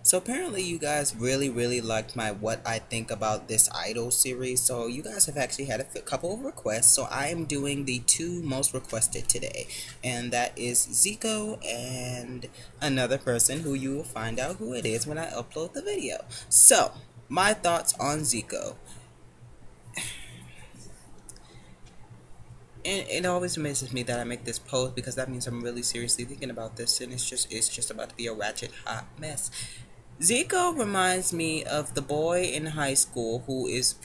So apparently you guys really liked my What I Think About This Idol series. So you guys have actually had a couple of requests. So I am doing the two most requested today. And that is Zico and another person who you will find out who it is when I upload the video. So, my thoughts on Zico. And it always amazes me that I make this post because that means I'm really seriously thinking about this, and it's just about to be a ratchet hot mess. Zico reminds me of the boy in high school who is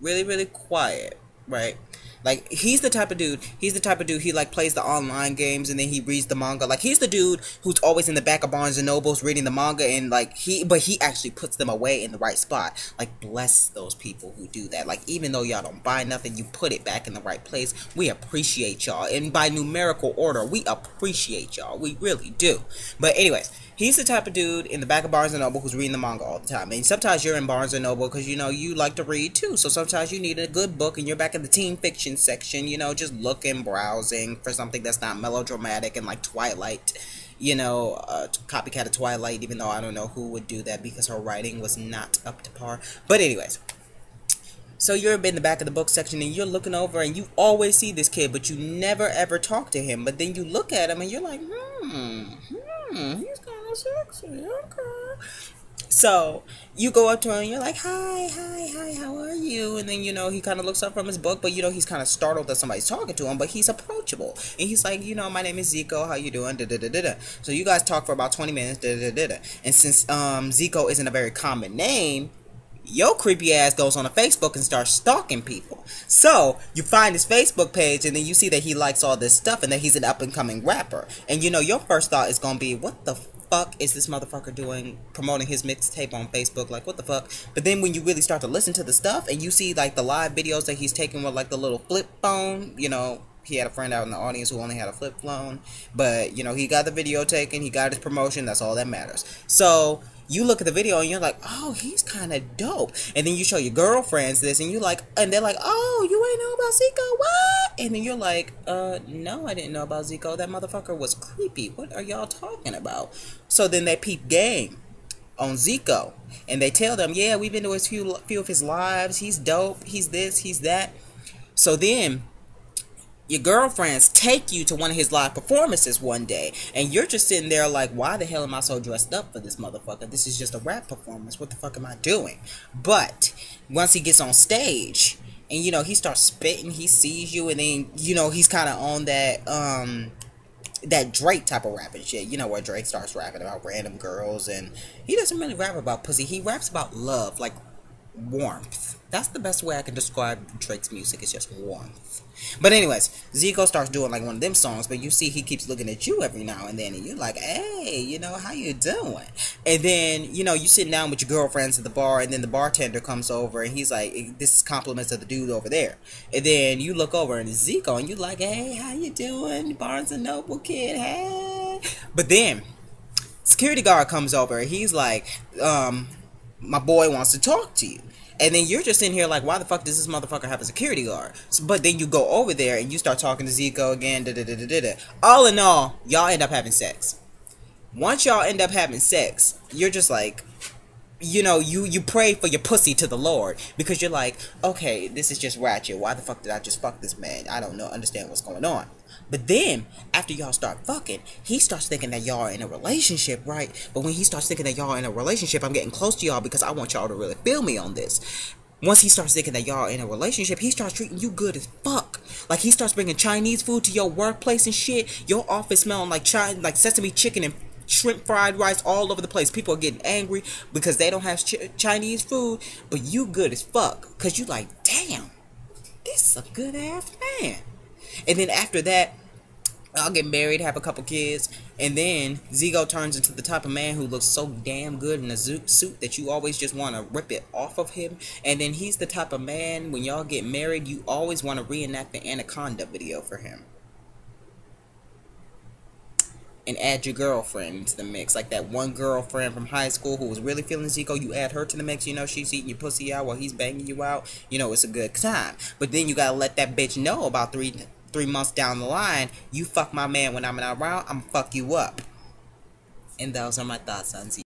really quiet, right? Like, he's the type of dude, he like plays the online games and then he reads the manga. Like, he's the dude who's always in the back of Barnes and Nobles reading the manga, and like but he actually puts them away in the right spot. Like, bless those people who do that. Like, even though y'all don't buy nothing, you put it back in the right place. We appreciate y'all, and by numerical order, we appreciate y'all. We really do. But anyways, he's the type of dude in the back of Barnes & Noble who's reading the manga all the time. And sometimes you're in Barnes & Noble because, you know, you like to read too. So sometimes you need a good book and you're back in the teen fiction section, you know, just looking, browsing for something that's not melodramatic and like Twilight, you know, copycat of Twilight, even though I don't know who would do that because her writing was not up to par. But anyways. So you're in the back of the book section and you're looking over and you always see this kid, but you never ever talk to him. But then you look at him and you're like, he's kind of sexy, okay. So you go up to him and you're like, hi, how are you? And then, you know, he kind of looks up from his book, but, you know, he's kind of startled that somebody's talking to him, but he's approachable. And he's like, you know, my name is Zico, how you doing? So you guys talk for about 20 minutes, And since Zico isn't a very common name, your creepy ass goes on a Facebook and starts stalking people. So you find his Facebook page and then you see that he likes all this stuff and that he's an up and coming rapper. And you know, your first thought is gonna be, what the fuck is this motherfucker doing promoting his mixtape on Facebook? Like, what the fuck? But then when you really start to listen to the stuff and you see like the live videos that he's taking with like the little flip phone, you know, he had a friend out in the audience who only had a flip phone, but you know, he got the video taken, he got his promotion, that's all that matters. So you look at the video and you're like, oh, he's kind of dope. And then you show your girlfriends this and you like, and they're like, oh, you ain't know about Zico, what? And then you're like, no, I didn't know about Zico. That motherfucker was creepy. What are y'all talking about? So then they peep game on Zico and they tell them, yeah, we've been to a few of his lives. He's dope. He's this, he's that. So then your girlfriends take you to one of his live performances one day, and you're just sitting there like, why the hell am I so dressed up for this motherfucker? This is just a rap performance. What the fuck am I doing? But once he gets on stage, and you know, he starts spitting, he sees you, and then, you know, he's kind of on that Drake type of rapping shit, you know, where Drake starts rapping about random girls, and he doesn't really rap about pussy. He raps about love, like warmth. That's the best way I can describe Drake's music. It's just warmth. But anyways, Zico starts doing like one of them songs, but you see he keeps looking at you every now and then, and you're like, hey, you know, how you doing? And then, you know, you sitting down with your girlfriends at the bar, and then the bartender comes over, and he's like, this is compliments of the dude over there. And then you look over, and it's Zico, and you're like, hey, how you doing, Barnes and Noble kid, hey? But then, security guard comes over, and he's like, my boy wants to talk to you. And then you're just in here like, why the fuck does this motherfucker have a security guard? So, but then you go over there and you start talking to Zico again. All in all, y'all end up having sex. Once y'all end up having sex, you're just like, you know, you pray for your pussy to the Lord, because you're like, okay, this is just ratchet. Why the fuck did I just fuck this man? I don't know, understand what's going on. But then, after y'all start fucking, he starts thinking that y'all are in a relationship, right? But when he starts thinking that y'all are in a relationship, I'm getting close to y'all because I want y'all to really feel me on this. Once he starts thinking that y'all are in a relationship, he starts treating you good as fuck. Like, he starts bringing Chinese food to your workplace and shit. Your office smelling like sesame chicken and shrimp fried rice all over the place. People are getting angry because they don't have Chinese food, but you good as fuck because you like, damn, this is a good ass man. And then after that, I'll get married, have a couple kids, and then Zico turns into the type of man who looks so damn good in a suit that you always just want to rip it off of him. And then he's the type of man, when y'all get married, you always want to reenact the Anaconda video for him. And add your girlfriend into the mix. Like that one girlfriend from high school who was really feeling Zico, you add her to the mix, you know, she's eating your pussy out while he's banging you out. You know, it's a good time. But then you gotta let that bitch know about three months down the line, you fuck my man when I'm not around, I'm fuck you up. And those are my thoughts on Zico.